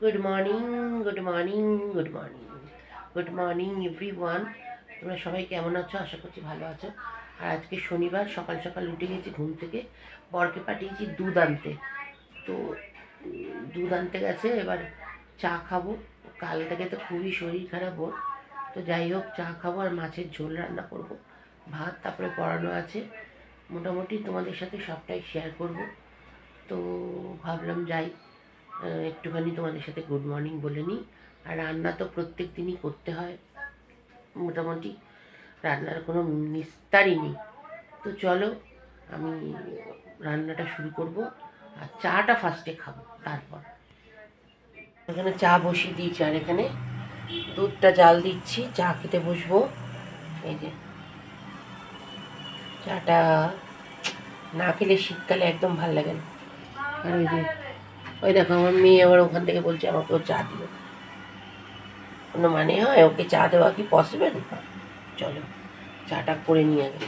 Good morning, good morning, good morning, good morning everyone. তোমরা সবাই কেমন আছো? আশা করছি ভালো আছো। আর আজকে শনিবার, সকাল সকাল উঠে গেছি ঘুম থেকে। বরকে পাঠিয়েছি দুধ আনতে। তো দুধ আনতে গেছে, এবার চা খাবো। কাল থেকে তো খুবই শরীর খারাপ ওর। তো যাই হোক, চা খাবো আর মাছের ঝোল রান্না করব, ভাত, তারপরে পড়ানো আছে। মোটামুটি তোমাদের সাথে সবটাই শেয়ার করব। তো ভাবলাম যাই একটুখানি তোমাদের সাথে গুড মর্নিং বলে নিই। আর রান্না তো প্রত্যেক দিনই করতে হয়, মোটামুটি রান্নার কোনো নিস্তারই নেই। তো চলো আমি রান্নাটা শুরু করব। আর চাটা ফার্স্টে খাবো, তারপর এখানে চা বসিয়ে দিয়েছি। আর এখানে দুধটা জাল দিচ্ছি, চা খেতে বসবো। এই যে চাটা না খেলে শীতকালে একদম ভাল লাগে না। আর ওই যে ওই দেখো আমার মেয়ে আবার ওখান থেকে বলছে আমাকেও চা দিও। কোনো মানে হয়? ওকে চা দেওয়া কি পসিবল? চলো চাটা করে নিয়ে আগে।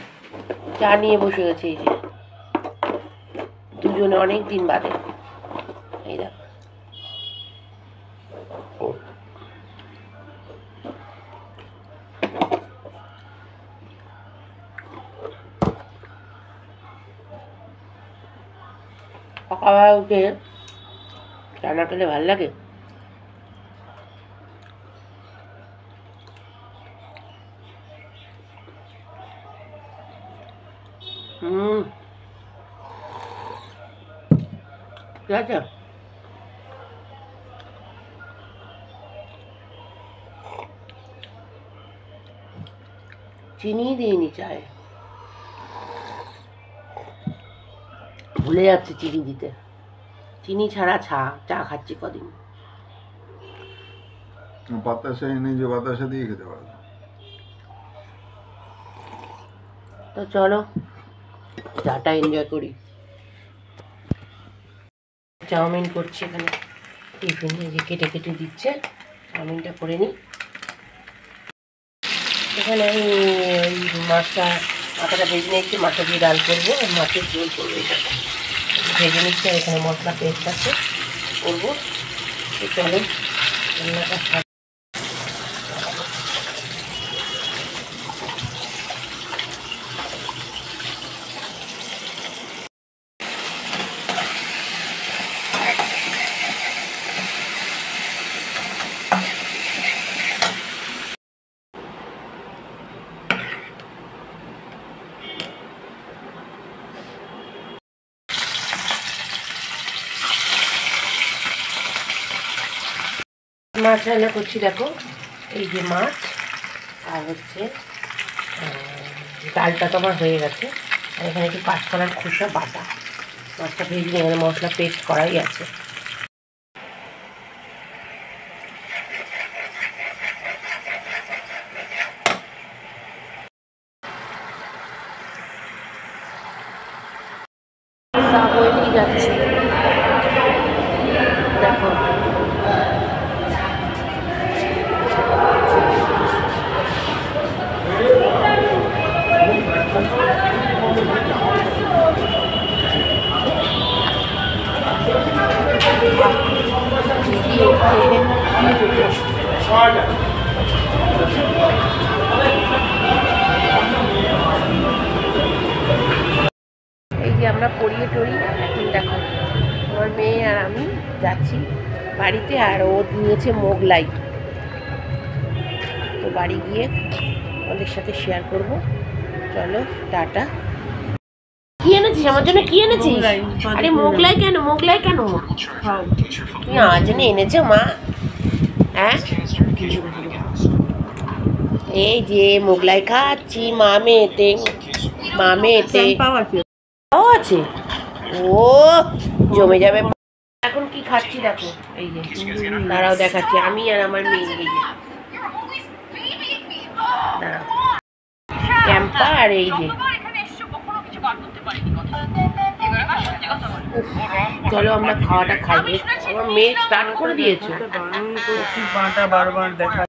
চা নিয়ে বসে গেছে, এই যে দুজনে অনেক দিন বাদে। এই দেখো সকালবেলা উঠে চা না খেলে ভাল লাগে? ঠিক আছে। চিনি দিইনি চায়ে, ভুলে যাচ্ছে চিনি দিতে। চিনি ছাড়া চা খাচ্ছি কদিন। বাতাসা এনে যে বাতাসা দিয়ে খেতে পারবে। তো চলো চাটা এনজয় করি। চাউমিন করছি এখানে, টিফিনে যে কেটে কেটে দিচ্ছে, চাউমিনটা করে নিই। এখানে আমি ওই মাথাটা ভেজে নিচ্ছি, মাথা দিয়ে ডাল করবো আর মাছের ঝোল করবো। এটা ভেজে নিচ্ছি আর এখানে মশলা পেস্ট আছে, করবো। তো চলো রান্নাটা। মাছ রান্না করছি, দেখো এই যে মাছ আর হচ্ছে ডালটা তো আমার হয়ে গেছে। আর এখানে একটু কাঁচকলার খোসা বাটা, মাছটা ভেজে নিয়ে এখানে মশলা পেস্ট করাই আছে। বইলেই যাচ্ছে, দেখো এই যে আমরা পড়িয়ে টড়িয়ে এখন দেখো আমার মেয়ে আর আমি যাচ্ছি বাড়িতে। আর ও নিয়েছে মোগলাই, তো বাড়ি গিয়ে ওদের সাথে শেয়ার করব। চলো টাটা। কি এনেছিস আমার জন্য? কি এনেছিস? আরে মোগলাই কেন? মোগলাই কেন তুমি আমার জন্য এনেছো মা? হ্যাঁ এই যে মোগলাই খাচ্ছি মামেতে। ও আছে, ও জমে যাবে। এখন কি খাচ্ছি দেখো, এই যে দাঁড়াও দেখাচ্ছি, আমি আর আমার মেয়ে। এই যে দাঁড়াও, ক্যাম্পা আর এই যে। চলো আমরা খাওয়াটা খাই। আমার মেয়ে স্টার্ট করে দিয়েছে। বারবার দেখা